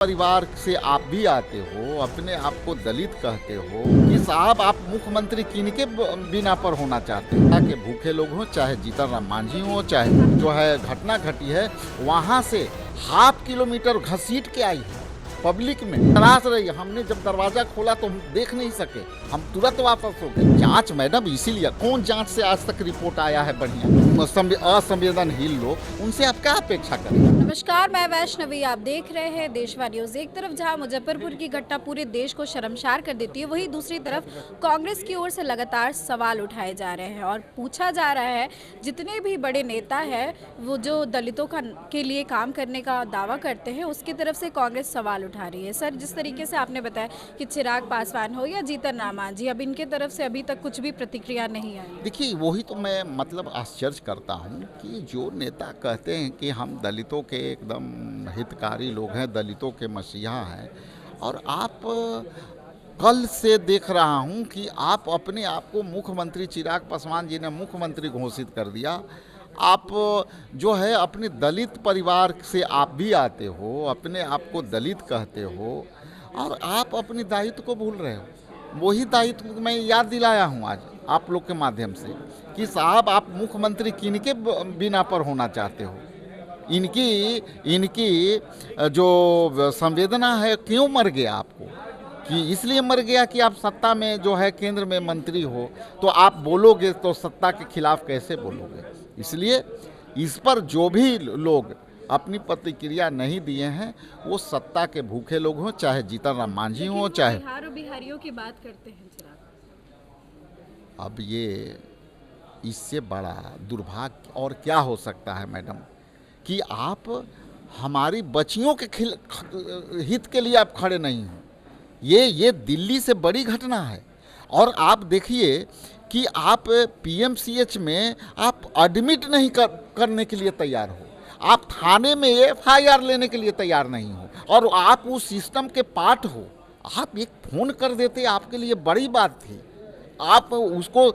परिवार से आप भी आते हो, अपने आप को दलित कहते हो कि साहब आप मुख्यमंत्री किनके बिना पर होना चाहते हो? ताकि भूखे लोग हों, चाहे जीतन राम मांझी हो, चाहे जो है घटना घटी है वहां से हाफ किलोमीटर घसीट के आई है पब्लिक में तराश रही। हमने जब दरवाजा खोला तो हम देख नहीं सके, हम तुरंत वापस हो गए। जांच मैडम, इसीलिए कौन जांच से आज तक रिपोर्ट आया है बढ़िया? असंवेदनहीन लोग, उनसे आप क्या अपेक्षा करें? नमस्कार, मैं वैष्णवी, आप देख रहे हैं देशवा न्यूज। एक तरफ जहां मुजफ्फरपुर की घटना पूरे देश को शर्मसार कर देती है, वहीं दूसरी तरफ कांग्रेस की ओर से लगातार सवाल उठाए जा रहे हैं और पूछा जा रहा है जितने भी बड़े नेता हैं वो जो दलितों के लिए काम करने का दावा करते हैं उसकी तरफ से कांग्रेस सवाल उठा रही है। सर, जिस तरीके से आपने बताया कि चिराग पासवान हो या जीतन राम मांझी, अब इनके तरफ से अभी तक कुछ भी प्रतिक्रिया नहीं आई। देखिए, वही तो मैं आश्चर्य करता हूँ कि जो नेता कहते हैं कि हम दलितों के एकदम हितकारी लोग हैं, दलितों के मसीहा हैं, और आप कल से देख रहा हूँ कि आप अपने आप को मुख्यमंत्री, चिराग पासवान जी ने मुख्यमंत्री घोषित कर दिया। आप जो है अपने दलित परिवार से आप भी आते हो, अपने आप को दलित कहते हो, और आप अपने दायित्व को भूल रहे हो। वही दायित्व मैं याद दिलाया हूँ आज आप लोग के माध्यम से कि साहब आप मुख्यमंत्री किनके बिना पर होना चाहते हो? इनकी जो संवेदना है, क्यों मर गया आपको? कि इसलिए मर गया कि आप सत्ता में जो है केंद्र में मंत्री हो, तो आप बोलोगे तो सत्ता के खिलाफ कैसे बोलोगे? इसलिए इस पर जो भी लोग अपनी प्रतिक्रिया नहीं दिए हैं वो सत्ता के भूखे लोग हों, चाहे जीतन राम मांझी हो, चाहे बिहार और बिहारियों की बात करते हैं चिराग। अब ये इससे बड़ा दुर्भाग्य और क्या हो सकता है मैडम कि आप हमारी बच्चियों के हित के लिए आप खड़े नहीं हो। ये दिल्ली से बड़ी घटना है। और आप देखिए कि आप पीएमसीएच में आप एडमिट नहीं करने के लिए तैयार हो, आप थाने में एफआईआर लेने के लिए तैयार नहीं हो, और आप उस सिस्टम के पार्ट हो। आप एक फ़ोन कर देते, आपके लिए बड़ी बात थी। आप उसको,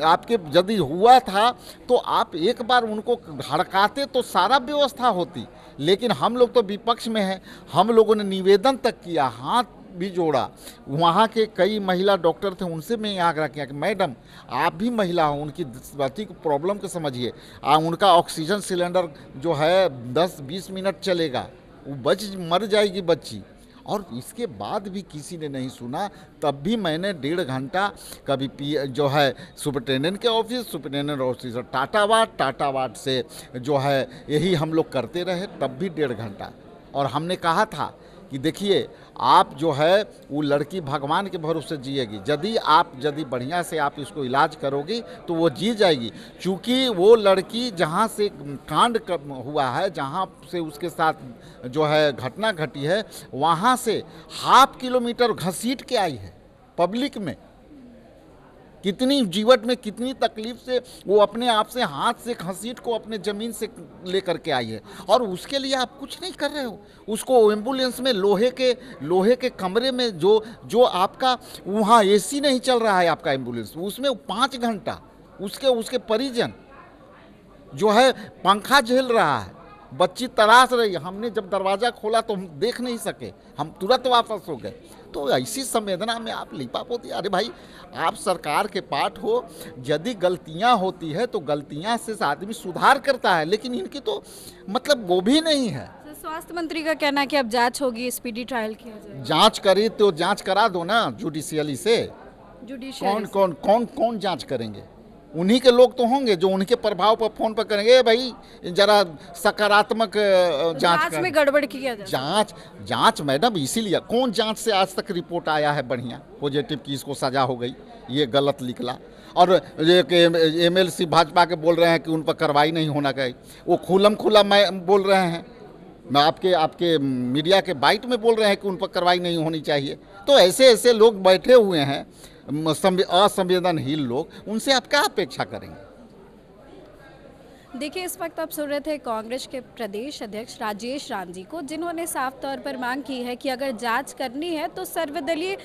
आपके यदि हुआ था तो आप एक बार उनको हड़काते तो सारा व्यवस्था होती। लेकिन हम लोग तो विपक्ष में हैं, हम लोगों ने निवेदन तक किया, हाथ भी जोड़ा। वहाँ के कई महिला डॉक्टर थे, उनसे मैं आग्रह किया कि मैडम आप भी महिला हो, उनकी बच्ची को प्रॉब्लम को समझिए। उनका ऑक्सीजन सिलेंडर जो है 10-20 मिनट चलेगा, वो मर जाएगी बच्ची। और इसके बाद भी किसी ने नहीं सुना। तब भी मैंने 1.5 घंटा कभी जो है सुपरिटेंडेंट के office, superintendent office Tata ward से जो है यही हम लोग करते रहे, तब भी 1.5 घंटा। और हमने कहा था कि देखिए आप जो है वो लड़की भगवान के भरोसे जिएगी, यदि बढ़िया से आप इसको इलाज करोगी तो वो जी जाएगी। चूँकि वो लड़की जहाँ से कांड हुआ है, जहाँ से उसके साथ जो है घटना घटी है, वहाँ से हाफ किलोमीटर घसीट के आई है पब्लिक में। कितनी जीवट में कितनी तकलीफ से वो अपने आप से हाथ से घसीट को अपने ज़मीन से लेकर के आई है, और उसके लिए आप कुछ नहीं कर रहे हो। उसको एम्बुलेंस में लोहे के कमरे में जो आपका वहाँ एसी नहीं चल रहा है आपका एम्बुलेंस, उसमें 5 घंटा उसके परिजन जो है पंखा झेल रहा है, बच्ची तराश रही। हमने जब दरवाज़ा खोला तो हम देख नहीं सके, हम तुरंत वापस हो गए। तो ऐसी संवेदना में आप लिपापोती, अरे भाई आप सरकार के पार्ट हो, यदि गलतियां होती है तो गलतियां से आदमी सुधार करता है, लेकिन इनकी तो मतलब वो भी नहीं है। स्वास्थ्य मंत्री का कहना है कि अब जांच होगी, स्पीडी ट्रायल किया जाएगा। जांच करी तो जांच करा दो ना जुडिशियली से। कौन जांच करेंगे? उन्हीं के लोग तो होंगे जो उनके प्रभाव पर फोन पर करेंगे, भाई जरा सकारात्मक जांच में गड़बड़ किया जाए। जांच मैडम, इसीलिए कौन जांच से आज तक रिपोर्ट आया है बढ़िया पॉजिटिव की इसको सजा हो गई, ये गलत निकला। और एमएलसी भाजपा के बोल रहे हैं कि उन पर कार्रवाई नहीं होना चाहिए, वो खुला मैं बोल रहे हैं, मैं आपके मीडिया के बाइट में बोल रहे हैं कि उन पर कार्रवाई नहीं होनी चाहिए। तो ऐसे लोग बैठे हुए हैं असंवेदनहीन लोग, उनसे आप क्या अपेक्षा करेंगे? देखिए, इस वक्त आप सुन रहे थे कांग्रेस के प्रदेश अध्यक्ष राजेश राम जी को, जिन्होंने साफ तौर पर मांग की है कि अगर जांच करनी है तो सर्वदलीय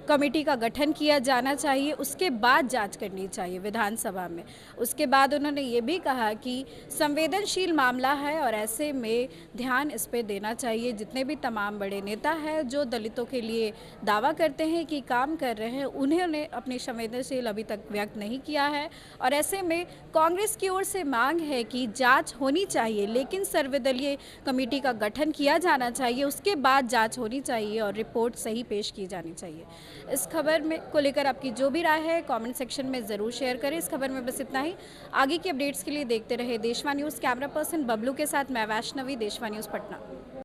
कमेटी का गठन किया जाना चाहिए, उसके बाद जांच करनी चाहिए विधानसभा में। उसके बाद उन्होंने ये भी कहा कि संवेदनशील मामला है और ऐसे में ध्यान इस पे देना चाहिए। जितने भी तमाम बड़े नेता हैं जो दलितों के लिए दावा करते हैं कि काम कर रहे हैं, उन्होंने अपनी संवेदनशील अभी तक व्यक्त नहीं किया है और ऐसे में कांग्रेस की ओर से मांग है कि जांच होनी चाहिए, लेकिन सर्वदलीय कमेटी का गठन किया जाना चाहिए, उसके बाद जांच होनी चाहिए और रिपोर्ट सही पेश की जानी चाहिए। इस खबर में को लेकर आपकी जो भी राय है कमेंट सेक्शन में ज़रूर शेयर करें। इस खबर में बस इतना ही। आगे की अपडेट्स के लिए देखते रहे देशवा न्यूज़। कैमरा पर्सन बबलू के साथ मैं वैष्णवी, देशवा न्यूज़ पटना।